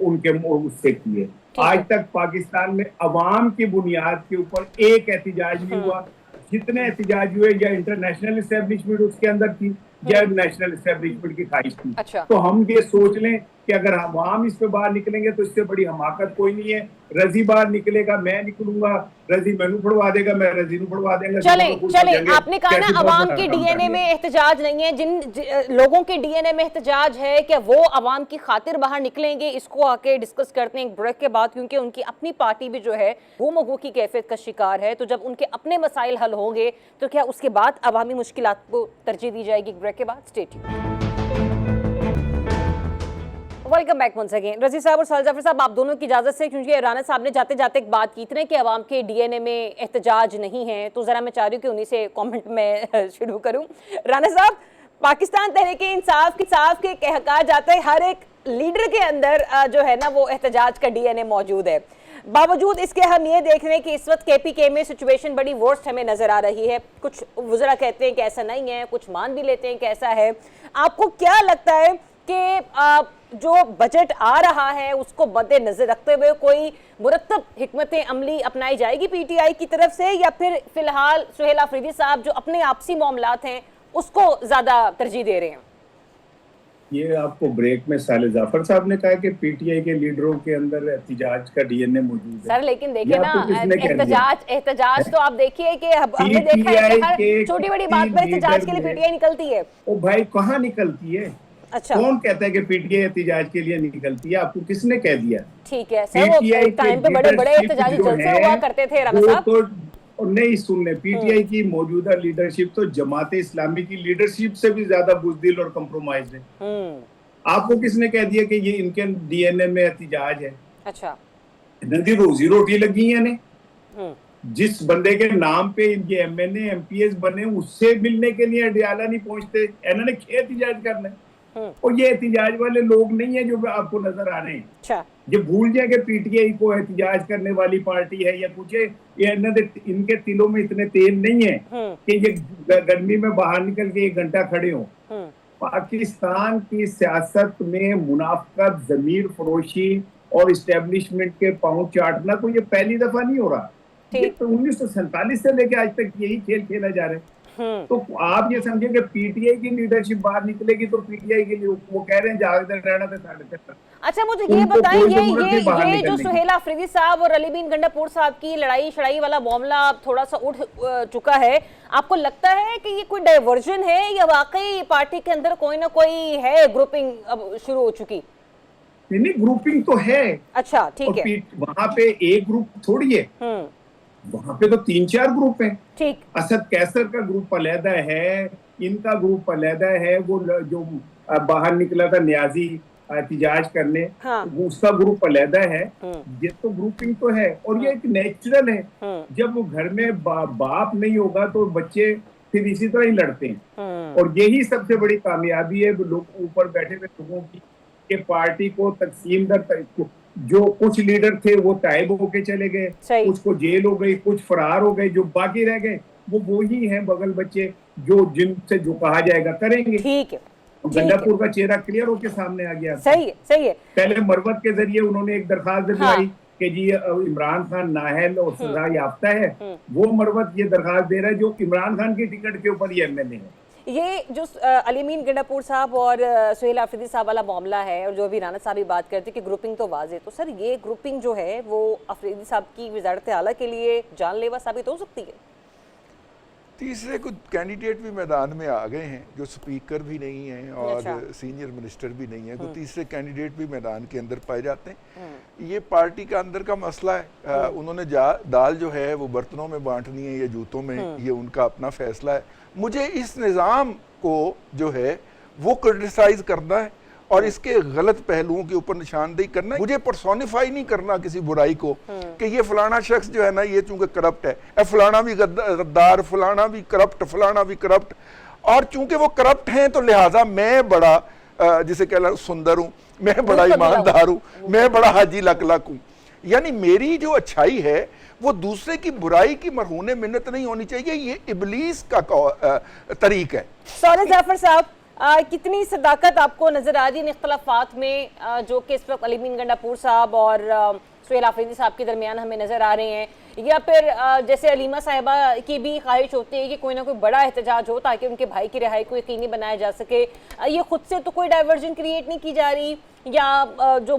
उनके उससे किए। आज तक पाकिस्तान में अवाम की बुनियाद के ऊपर एक एहतिजाज नहीं हुआ। जितने एहतिजाज हुए या इंटरनेशनल एस्टेब्लिशमेंट उसके अंदर थी या नेशनल एस्टेब्लिशमेंट की ख्वाहिश थी। अच्छा। तो हम ये सोच लें कि अगर हम इस पे बाहर निकलेंगे तो इससे बड़ी हमाकत कोई नहीं है। रजी बाहर निकलेगा, मैं निकलूंगा, रजी मैनू पढ़वा देगा, मैं रजी नू पढ़वा देंगे। चले आपने कहा ना अवाम के डीएनए में एहतजाज नहीं है। जिन लोगों के डीएनए में एहतजाज है क्या वो अवाम की खातिर बाहर निकलेंगे? इसको आके डिस्कस करते हैं एक ब्रेक के बाद, क्योंकि उनकी अपनी पार्टी भी जो है वो मगू की कैफियत का शिकार है। तो जब उनके अपने मसाइल हल होंगे तो क्या उसके बाद अवामी मुश्किलात को तरजीह दी जाएगी? ब्रेक के बाद stay tuned. Welcome back once again. Razi sahab और साल जाफर साहब, आप दोनों की इजाजत से, क्योंकि राना साहब ने जाते जाते एक बात की थी कि अवाम के डीएनए में एहतजाज नहीं है, तो जरा मैं चाह रही हूँ कि उन्हीं से कमेंट में शुरू करूँ। राना साहब, पाकिस्तान तहरीक-ए-इंसाफ के कहा जाता है हर एक लीडर के अंदर जो है ना वो एहतजाज का डीएनए मौजूद है। बावजूद इसके हम ये देख रहे हैं कि इस वक्त केपीके में सिचुएशन बड़ी वर्स्ट हमें नजर आ रही है। कुछ वज़रा कहते हैं कि ऐसा नहीं है, कुछ मान भी लेते हैं कि ऐसा है। आपको क्या लगता है कि जो बजट आ रहा है उसको मद्देनजर रखते हुए कोई मुरत्तब हिकमत अमली अपनाई जाएगी पीटीआई की तरफ से, या फिर फिलहाल सुहेल अफरीदी साहब जो अपने आपसी मामलात हैं उसको ज्यादा तरजीह दे रहे हैं? ये आपको ब्रेक में साले जाफर साहब ने कहा कि पीटीआई के लीडरों के अंदर एहतिजाज का डीएनए मौजूद है। सर लेकिन देखिए ना, एहतजाज तो आप देखिए कि हमने देखा है कि हर छोटी बड़ी बात पर एहतजाज के लिए पीटीआई निकलती है। ओ भाई, कहाँ निकलती है? अच्छा, कौन कहता है कि पीटीआई एहतिजाज के लिए निकलती है? आपको किसने कह दिया? ठीक है सर, वो टाइम पे बड़े बड़े एहतजाजी जलसे हुआ करते थे राना साहब। तो नहीं सुन ले, पीटीआई की मौजूदा लीडरशिप तो जमात इस्लामी की लीडरशिप से भी ज्यादा बुज़दिल और कंप्रोमाइज है। आपको किसने कह दिया कि ये इनके डीएनए में एहतिजाज है? अच्छा, इनकी रोजी रोटी लगी है ने। जिस बंदे के नाम पे इनके एमएनए एमपीएस बने उससे मिलने के लिए अडियाला नहीं पहुंचते, इन्होंने एहतिजाज करना है। और ये एहतिजाज वाले लोग नहीं है जो आपको नजर आ रहे हैं। अच्छा, ये भूल जाए कि पीटीआई को एहतिजाज करने वाली पार्टी है या कुछ है। ये इनके तिलों में इतने तेल नहीं है कि ये गर्मी में बाहर निकल के 1 घंटा खड़े हो। पाकिस्तान की सियासत में मुनाफकत, जमीर फरोशी और इस्टेब्लिशमेंट के पांव चाटना को ये पहली दफा नहीं हो रहा। ये तो 1947 से लेके आज तक यही खेल खेला जा रहा है। तो आप ये समझे कि पीटीआई की लीडरशिप बाहर निकलेगी तो पीटीआई के लिए वो कह रहे हैं जागते रहना था 3.5। अच्छा, मुझे ये बताएं, ये जो सुहेल अफरीदी साहब और अली बिन गंडापुर साहब की लड़ाई शड़ाई वाला मामला थोड़ा सा उठ चुका है, आपको लगता है कि ये कोई डाइवर्जन है या वाकई पार्टी के अंदर कोई ना कोई है ग्रुपिंग अब शुरू हो चुकी? नहीं, ग्रुपिंग तो है। अच्छा, ठीक है। वहां पे एक ग्रुप थोड़ी है, वहां पे तो 3-4 ग्रुप हैं। ठीक, असद कैसर का ग्रुप अलहदा है, इनका ग्रुप अलहदा है, वो जो बाहर निकला था न्याजी एहतिजाज करने, हाँ, उसका ग्रुप अलहदा है। ये तो ग्रुपिंग तो है और ये एक नेचुरल है। जब वो घर में बाप नहीं होगा तो बच्चे फिर इसी तरह ही लड़ते हैं। और यही सबसे बड़ी कामयाबी है लोग ऊपर बैठे हुए लोगों की, कि पार्टी को तकसीम दर, जो कुछ लीडर थे वो तायब होके चले गए, कुछ को जेल हो गई, कुछ फरार हो गए, जो बाकी रह गए वो ही हैं बगल बच्चे जो जिनसे जो कहा जाएगा करेंगे। ठीक है, गंडापुर का चेहरा क्लियर होके सामने आ गया। सही है, सही है। पहले मरवत के जरिए उन्होंने एक दरखास्त दिलवाई कि जी इमरान खान नाहल और सजा याफ्ता है। वो मरवत ये दरखास्त दे रहा है जो इमरान खान की टिकट के ऊपर ये एमएलए है। ये जो अलीमीन गंडापुर साहब और सुहेल अफरीदी साहब वाला मामला है, और जो अभी राना साहब भी बात करते कि ग्रुपिंग तो वाज़े, तो सर ये ग्रुपिंग जो है वो अफरीदी साहब की वज़ारत आला के लिए जानलेवा साबित हो सकती है? तीसरे कुछ कैंडिडेट भी मैदान में आ गए हैं जो स्पीकर भी नहीं हैं और अच्छा। सीनियर मिनिस्टर भी नहीं है, कुछ तीसरे कैंडिडेट भी मैदान के अंदर पाए जाते हैं। ये पार्टी का अंदर का मसला है। उन्होंने दाल जो है वो बर्तनों में बांटनी है या जूतों में, ये उनका अपना फैसला है। मुझे इस निज़ाम को जो है वो क्रिटिसाइज करना है और इसके गलत पहलुओं के ऊपर निशानदेही करना है। मुझे पर्सोनिफाई नहीं करना किसी बुराई को कि ये फलाना शख्स जो है ना ये चूंकि करप्ट है, फलाना भी गद्दार, फलाना भी करप्ट, फलाना भी करप्ट, और चूंकि वो करप्ट हैं तो लिहाजा मैं बड़ा जिसे कह सुंदर हूं, मैं बड़ा ईमानदार हूं, मैं बड़ा हाजी लक हूं। यानी मेरी जो अच्छाई है वो दूसरे की बुराई की मरहूने मिन्नत नहीं होनी चाहिए। ये इबलीस का तरीक है। सौरभ जाफर साहब, कितनी सदाकत आपको नजर आ रही है इन इख्तलाफात में जो कि इस वक्त अली गंडापुर साहब और सुहेल आफरीदी साहब के दरमियान हमें नजर आ रहे हैं, या फिर जैसे अलीमा साहिबा की भी ख्वाहिश होती है कि कोई ना कोई बड़ा एहतजाज हो ताकि उनके भाई की रिहाई को यकीनी बनाया जा सके। ये खुद से तो कोई डाइवर्जन क्रिएट नहीं की जा रही, या जो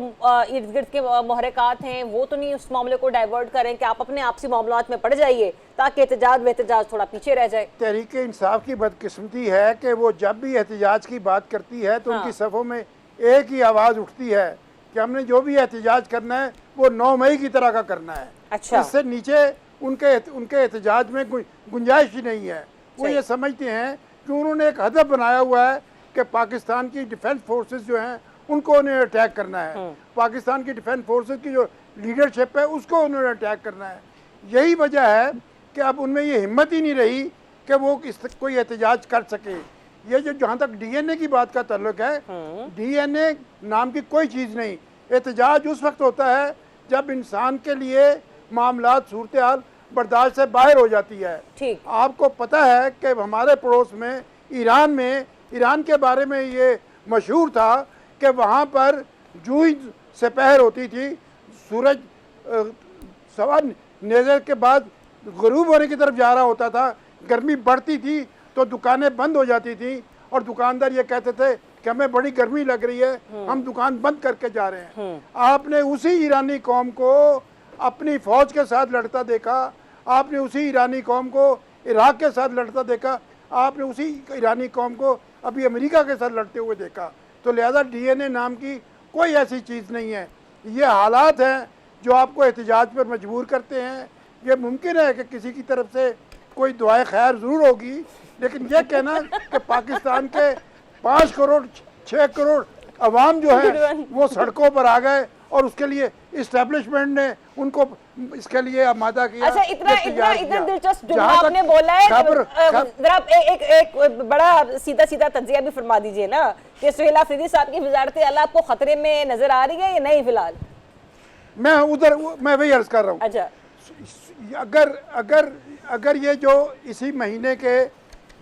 इर्द गिर्द के महरकात हैं वो तो नहीं उस मामले को डाइवर्ट करें कि आप अपने आपसी मामलात में पड़ जाइए ताकि एहतजाज थोड़ा पीछे रह जाए। तहरीक इंसाफ की बदकिस्मती है कि वो जब भी एहतजाज की बात करती है तो उनकी सफ़ों में एक ही आवाज़ उठती है कि हमने जो भी एहतजाज करना है वो 9 मई की तरह का करना है। अच्छा। इससे नीचे उनके एहतजाज में गुंजाइश ही नहीं है। वो ये समझते हैं कि उन्होंने एक हदफ बनाया हुआ है कि पाकिस्तान की डिफेंस फोर्सेस जो हैं उनको उन्हें अटैक करना है, पाकिस्तान की डिफेंस फोर्सेस की जो लीडरशिप है उसको उन्होंने अटैक करना है। यही वजह है कि अब उनमें ये हिम्मत ही नहीं रही कि वो कोई एहतजाज कर सके। ये जो जहाँ तक डीएनए की बात का ताल्लुक है, डीएनए नाम की कोई चीज़ नहीं। एहतजाज उस वक्त होता है जब इंसान के लिए मामलात सूरत हाल बर्दाश्त से बाहर हो जाती है। ठीक। आपको पता है कि हमारे पड़ोस में ईरान के बारे में ये मशहूर था कि वहाँ पर जूही सपहर होती थी, सूरज सवा नेज़र के बाद गुरूब होने की तरफ जा रहा होता था, गर्मी बढ़ती थी तो दुकानें बंद हो जाती थी और दुकानदार ये कहते थे कि हमें बड़ी गर्मी लग रही है, हम दुकान बंद करके जा रहे हैं। आपने उसी ईरानी कौम को अपनी फौज के साथ लड़ता देखा, आपने उसी ईरानी कौम को इराक के साथ लड़ता देखा, आपने उसी ईरानी कौम को अभी अमेरिका के साथ लड़ते हुए देखा। तो लिहाजा डीएनए नाम की कोई ऐसी चीज़ नहीं है। ये हालात हैं जो आपको एहतजाज पर मजबूर करते हैं। ये मुमकिन है कि किसी की तरफ से कोई दुआए खैर ज़रूर होगी, लेकिन यह कहना कि पाकिस्तान के 5 करोड़ 6 करोड़ अवाम जो है वो सड़कों पर आ गए और उसके लिए इस्टेब्लिशमेंट ने उनको इसके लिए आमादा किया। अच्छा, इतना दिलचस्प जुमला आपने बोला है, जरा एक बड़ा सीधा तज्जिया भी फरमा दीजिए ना कि सुहेल आफरीदी साहब की वजारत आला आपको खतरे में नजर आ रही है या नहीं? फिलहाल मैं वही अर्ज कर रहा हूँ। अच्छा, अगर ये जो इसी महीने के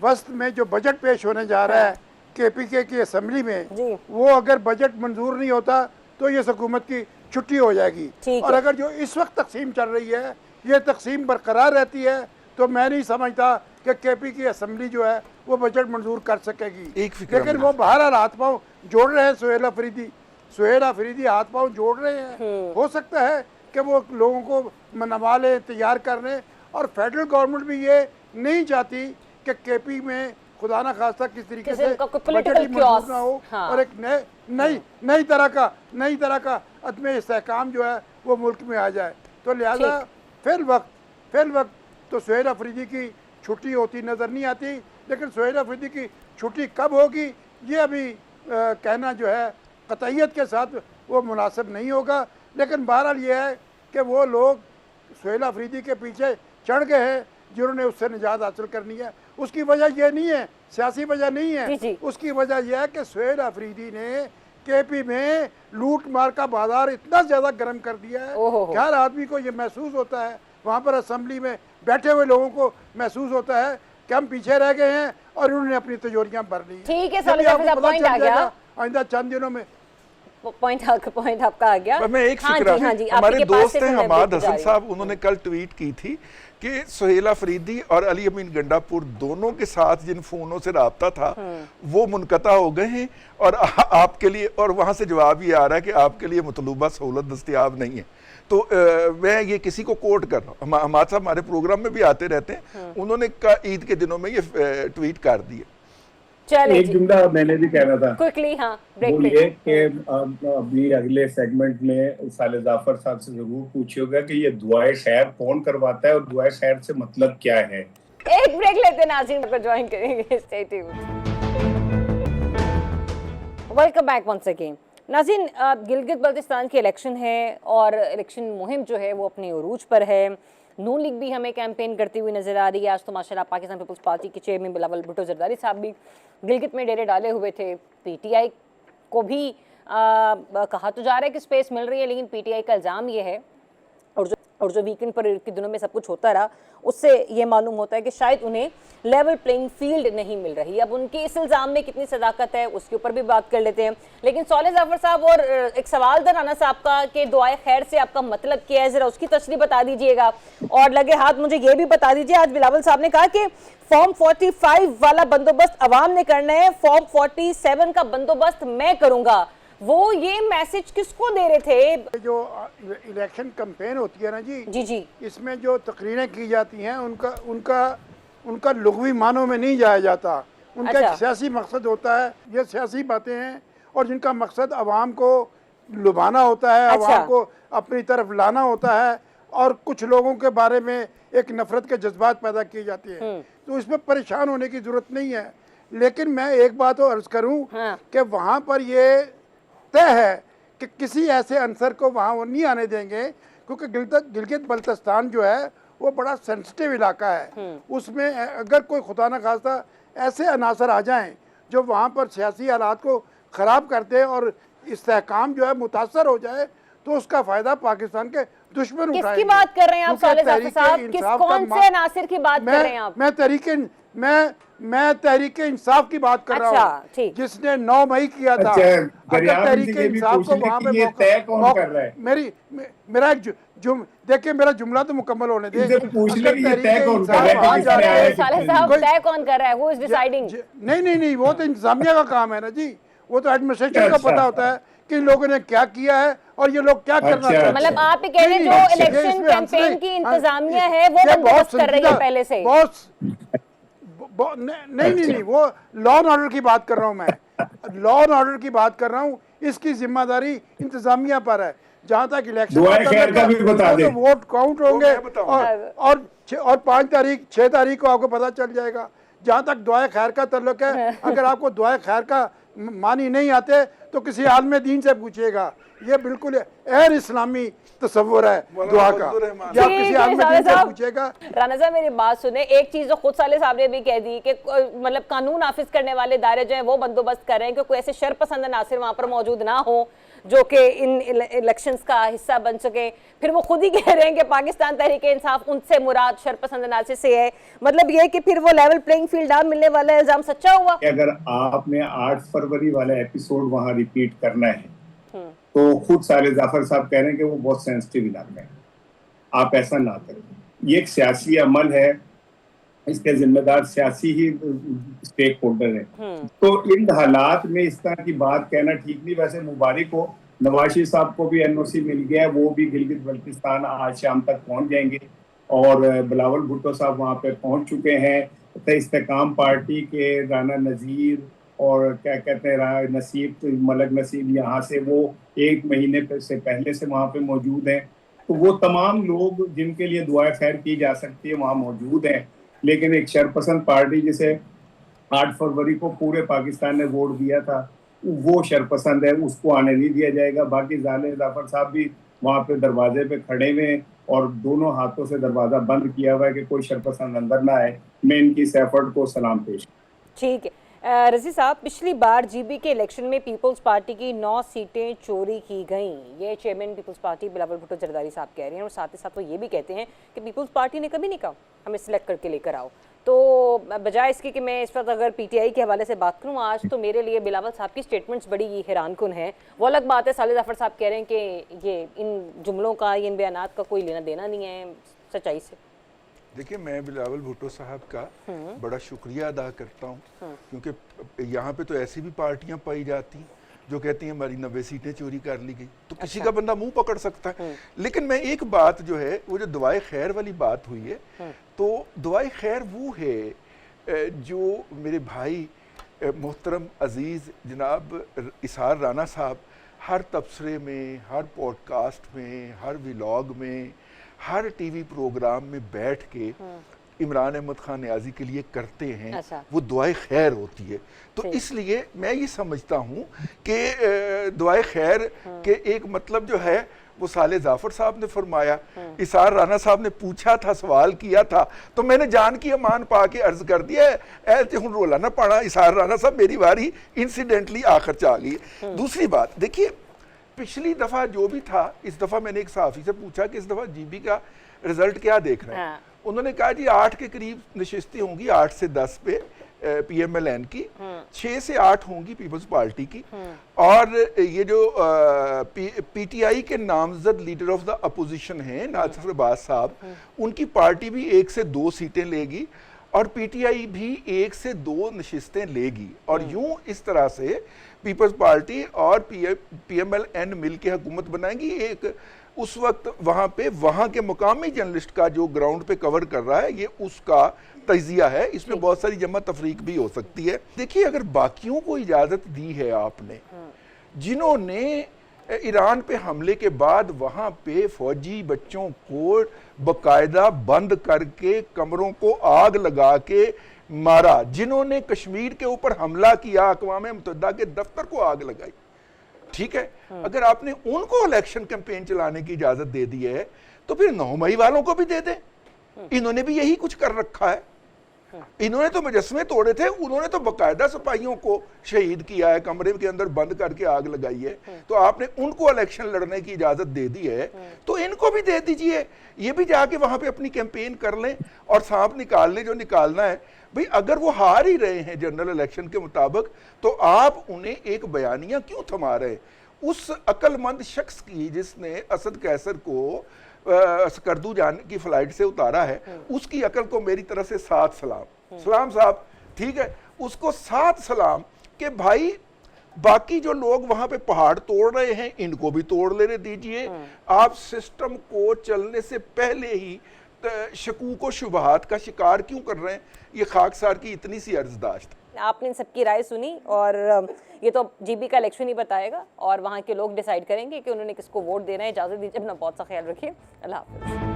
वस्त में जो बजट पेश होने जा रहा है केपीके की असेंबली में, वो अगर बजट मंजूर नहीं होता तो ये हुकूमत की छुट्टी हो जाएगी। और अगर जो इस वक्त तकसीम चल रही है ये तकसीम बरकरार रहती है तो मैं नहीं समझता कि केपी की असेंबली जो है वो बजट मंजूर कर सकेगी। लेकिन वो बहरहाल हाथ पाँव जोड़ रहे हैं। सुहेल आफरीदी हाथ पाँव जोड़ रहे हैं। हो सकता है कि वो लोगों को मनवा लें, तैयार कर लें। और फेडरल गवर्नमेंट भी ये नहीं चाहती कि केपी में खुदा ना खास्ता किस तरीके से बजट ही मंजूर ना हो। हाँ। और एक नई तरह का अदम इस्तेहकाम जो है वो मुल्क में आ जाए। तो लिहाजा फिल वक्त तो सुहेल आफरीदी की छुट्टी होती नज़र नहीं आती, लेकिन सुहेल आफरीदी की छुट्टी कब होगी ये अभी कहना जो है कतईयत के साथ वो मुनासिब नहीं होगा। लेकिन बहरहाल ये है कि वो लोग सुहेल आफरीदी के पीछे चढ़ गए हैं जिन्होंने उससे निजात हासिल करनी है। उसकी वजह यह नहीं है, सियासी वजह नहीं है, उसकी वजह यह है कि सुहेल आफरीदी ने केपी में लूट मार का बाजार इतना ज़्यादा गर्म कर दिया है कि हर आदमी को ये महसूस होता है, वहाँ पर असेंबली में बैठे हुए लोगों को महसूस होता है कि हम पीछे रह गए हैं और उन्होंने अपनी तिजोरियां भर ली। ठीक है, पॉइंट आ गया। आइंदा चंद दिनों में पॉइंट आपका आ गया। मैं एक फिक्र हमारे दोस्त हैं हमाद हसन साहब, उन्होंने कल ट्वीट की थी कि सुहेल आफरीदी और अली अमीन गंडापुर दोनों के साथ जिन फ़ोनों से रब्ता था वो मुनक़ता हो गए हैं और आपके लिए, और वहाँ से जवाब ये आ रहा है कि आपके लिए मतलूबा सहूलत दस्तयाब नहीं है। तो मैं ये किसी को कोट कर रहा हूँ, हमारे साहब हमारे प्रोग्राम में भी आते रहते हैं, उन्होंने ईद के दिनों में ये ट्वीट कर दिए। चलिए एक जुमला मैंने भी कहना था क्विकली, हाँ ब्रेक वो पे। ये कि अभी अगले सेगमेंट में साले जाफर साहब से जरूर पूछिएगा कि ये दुआए खैर कौन करवाता है और दुआए खैर से मतलब क्या है। एक ब्रेक लेते हैं, नाज़रीन को ज्वाइन करेंगे, stay tuned. Welcome back once again. नाज़रीन, गिलगित बल्तिस्तान की इलेक्शन है और इलेक्शन मुहिम जो है वो अपने उरूज पर है। नून लीग भी हमें कैंपेन करती हुई नजर आ रही है। आज तो माशाल्लाह पाकिस्तान पीपल्स पार्टी के चेयरमैन बिलावल भुट्टो जरदारी साहब भी गिलगित में डेरे डाले हुए थे। पीटीआई को भी कहा तो जा रहा है कि स्पेस मिल रही है, लेकिन पीटीआई का इल्ज़ाम ये है, और जो वीकेंड पर के दिनों में सब कुछ होता रहा, उससे ये मालूम होता है कि शायद उन्हें लेवल प्लेइंग फील्ड नहीं मिल रही। अब उनके इस इल्ज़ाम में कितनी सदाकत है उसके ऊपर भी बात कर लेते हैं। लेकिन साले जाफर साहब, और एक सवाल था राना साहब का कि दुआए खैर से आपका मतलब क्या है, ज़रा उसकी तशरीह बता दीजिएगा। और लगे हाथ मुझे ये भी बता दीजिए, आज बिलावल साहब ने कहा कि फॉर्म 45 वाला बंदोबस्त अवाम ने करना है, फॉर्म 47 का बंदोबस्त मैं करूँगा। वो ये मैसेज किसको दे रहे थे? जो इलेक्शन कैंपेन होती है ना जी, जी, इसमें जो तकरीरें की जाती हैं उनका लुग़वी मानों में नहीं जाया जाता। उनका अच्छा। एक सियासी मकसद होता है। ये सियासी बातें हैं और जिनका मकसद आवाम को लुभाना होता है, अच्छा। आवाम को अपनी तरफ लाना होता है, और कुछ लोगों के बारे में एक नफरत के जज्बात पैदा किए जाते हैं। तो इसमें परेशान होने की जरूरत नहीं है। लेकिन मैं एक बात और अर्ज करूं कि वहाँ पर ये तय है कि किसी ऐसे अंसर को वहाँ वो नहीं आने देंगे, क्योंकि गिलगित बल्तिस्तान जो है वो बड़ा सेंसिटिव इलाका है। उसमें अगर कोई खुदा न खास्ता ऐसे अनासर आ जाएं जो वहाँ पर सियासी हालात को ख़राब कर दें और इस्तेहकाम जो है मुतासर हो जाए, तो उसका फ़ायदा पाकिस्तान के दुश्मन उठाएंगे। किसकी बात कर रहे हैं आप साले जाफर साहब? कौन से अनासिर की बात कर रहे हैं आप? मैं तहरीके इंसाफ की बात कर रहा हूँ, जिसने 9 मई किया था। अगर तहरीके इंसाफ को वहाँ पे तय कौन कर रहा है? मेरा एक देखिए, मेरा जुमला तो मुकम्मल होने दे। साले साहब, तय कौन कर रहा है? Who is deciding? नहीं, वो तो इंतजामिया का काम है ना जी। वो तो एडमिनिस्ट्रेशन को पता होता है कि लोगों ने क्या किया है और ये लोग क्या करना चाहते हैं। मतलब आप ये कह रहे हैं जो इलेक्शन कैंपेन की इंतजामिया है वो बंदोबस्त कर रही है पहले से? नहीं, वो लॉ एंड ऑर्डर की बात कर रहा हूँ मैं। लॉ एंड ऑर्डर की बात कर रहा हूँ। इसकी जिम्मेदारी इंतजामिया पर है। जहाँ तक इलेक्शन का वोट काउंट होंगे और 5 तारीख 6 तारीख को आपको पता चल जाएगा। जहाँ तक दुआए खैर का तल्लुक है, अगर आपको दुआए खैर का मानी नहीं आते तो किसी आलिम दीन से पूछिएगा। ये बिल्कुल गैर इस्लामी तस्वुर है दुआ का। या किसी आलिम दीन से पूछेगा। राना साहब, मेरी बात सुने। एक चीज जो खुद साले साहब ने भी कह दी कि मतलब कानून नाफिज करने वाले इदारे जो है वो बंदोबस्त कर रहे हैं कि कोई ऐसे शरपसंद नासिर वहां पर मौजूद ना हो जो कि इन इलेक्शंस का हिस्सा बन सके। फिर वो खुद ही कह रहे हैं कि पाकिस्तान तहरीके इंसाफ उनसे मुराद शरपसंद नासिर से है। मतलब ये कि फिर वो लेवल प्लेइंग फील्ड ना मिलने वाला इल्जाम सच्चा हुआ। अगर आपने 8 फरवरी वाला एपिसोड वहां रिपीट करना है तो खुद साले जाफर साहब कह रहे हैं कि वो बहुत सेंसिटिव इलाका है, आप ऐसा ना करें। ये एक सियासी अमल है, इसके जिम्मेदार सियासी ही स्टेक होल्डर है। तो इन हालात में इस तरह की बात कहना ठीक नहीं। वैसे मुबारक हो, नवाशी साहब को भी एनओसी मिल गया है, वो भी गिलगित बल्तिस्तान आज शाम तक पहुंच जाएंगे और बिलावल भुट्टो साहब वहां पे पहुंच चुके हैं। इस्तेकाम पार्टी के राना नज़ीर और क्या कहते हैं नसीब, मलक नसीब, यहाँ से वो 1 महीने से पहले से वहाँ पे मौजूद हैं। तो वो तमाम लोग जिनके लिए दुआ खैर की जा सकती है वहाँ मौजूद हैं। लेकिन एक शरपसंद पार्टी जिसे 8 फरवरी को पूरे पाकिस्तान ने वोट दिया था, वो शरपसंद है, उसको आने नहीं दिया जाएगा। बाकी जाले जाफर साहब भी वहाँ पे दरवाजे पे खड़े हुए और दोनों हाथों से दरवाजा बंद किया हुआ है कि कोई शरपसंद अंदर ना आए। मैं इनकी इस एफर्ट को सलाम पेश। ठीक है रजी साहब, पिछली बार जीबी के इलेक्शन में पीपल्स पार्टी की 9 सीटें चोरी की गईं। ये चेयरमैन पीपल्स पार्टी बिलावल भुट्टो जरदारी साहब कह रहे हैं और साथ ही साथ वो ये भी कहते हैं कि पीपल्स पार्टी ने कभी नहीं कहा हमें सिलेक्ट करके लेकर आओ। तो बजाय इसके कि मैं इस वक्त अगर पीटीआई के हवाले से बात करूँ आज, तो मेरे लिए बिलावल साहब की स्टेटमेंट्स बड़ी हैरानकुन है। वो अलग बात है, साले जाफर साहब कह रहे हैं कि ये इन जुमलों का, इन बयानात का कोई लेना देना नहीं है सच्चाई से। देखिए, मैं बिलावल भुट्टो साहब का बड़ा शुक्रिया अदा करता हूँ, क्योंकि यहाँ पे तो ऐसी भी पार्टियाँ पाई जाती जो कहती हैं हमारी 90 सीटें चोरी कर ली गई, तो किसी का बंदा मुंह पकड़ सकता है। लेकिन मैं एक बात जो है, वो जो दुआए खैर वाली बात हुई है, तो दुआए खैर वो है जो मेरे भाई मोहतरम अजीज़ जनाब इसार राना साहब हर तबसरे में, हर पॉडकास्ट में, हर व्लॉग में, हर टीवी प्रोग्राम में बैठ के इमरान अहमद खान न्याजी के लिए करते हैं। अच्छा। वो दुआए खैर होती है। तो इसलिए मैं ये समझता हूँ कि दुआए खैर के एक मतलब जो है वो साले जाफर साहब ने फरमाया, इसार राना साहब ने पूछा था, सवाल किया था, तो मैंने जान की अमान पा के अर्ज कर दिया है, ऐसे हूँ रोला ना पड़ा इसार राना साहब, मेरी बारी इंसिडेंटली आखिर चा गई। दूसरी बात देखिए, पिछली दफा जो भी था, इस दफा मैंने एक सहाफ़ी से पूछा कि इस दफा जीबी का रिजल्ट क्या देख रहे हैं। उन्होंने कहा जी 8 के करीब नशिस्तें होंगी, 8 से 10 पे PMLN की, 6 से 8 होंगी पीपल्स पार्टी की, और ये जो PTI के नामजद लीडर ऑफ द अपोजिशन हैं नासिर अब्बास साहब, उनकी पार्टी भी 1 से 2 सीटें लेगी और PTI भी 1 से 2 नशिस्तें लेगी। और यूं इस तरह से पीपल्स पार्टी और PMLN मिल के हुकूमत बनाएंगी। एक उस वक्त वहाँ के मुकामी जर्नलिस्ट का जो ग्राउंड पे कवर कर रहा है, ये उसका तजिया है, इसमें बहुत सारी जमा तफरीक भी हो सकती है। देखिए, अगर बाकियों को इजाज़त दी है आपने, जिन्होंने ईरान पे हमले के बाद वहाँ पे फौजी बच्चों को बाकायदा बंद करके कमरों को आग लगा के मारा, जिन्होंने कश्मीर के ऊपर हमला किया, अक़वाम मुत्तहिदा के दफ्तर को आग लगाई, ठीक है, अगर आपने उनको इलेक्शन कैंपेन चलाने की इजाजत दे दी है, तो फिर 9 मई वालों को भी दे दे। इन्होंने भी यही कुछ कर रखा है। इन्होंने तो मुजस्समे तोड़े थे, उन्होंने तो बाकायदा सिपाहियों को शहीद किया है, कमरे के अंदर बंद करके आग लगाई है। तो आपने उनको इलेक्शन लड़ने की इजाजत दे दी है, तो इनको भी दे दीजिए, ये भी जाके वहां पे अपनी कैंपेन कर लें और सांप निकाल लें जो निकालना है। भाई, अगर वो हार ही रहे हैं जनरल इलेक्शन के मुताबिक, तो आप उन्हें एक बयानिया क्यों थमा रहे? उस अक्लमंद शख्स की जिसने असद कैसर को स्कर्दू जाने की फ्लाइट से उतारा है, उसकी अकल को मेरी तरफ से 7 सलाम। सलाम साहब, ठीक है, उसको 7 सलाम कि भाई बाकी जो लोग वहां पे पहाड़ तोड़ रहे हैं, इनको भी तोड़ लेने दीजिए। आप सिस्टम को चलने से पहले ही शकूक व शुबहात का शिकार क्यों कर रहे हैं? ये खाकसार की इतनी सी अर्जदाश्त। आपने इन सबकी राय सुनी, और ये तो जीबी का इलेक्शन ही बताएगा और वहाँ के लोग डिसाइड करेंगे कि उन्होंने किसको वोट देना है। इजाज़त दीजिए, अपना बहुत सा ख्याल रखिए। अल्लाह हाफ़िज़।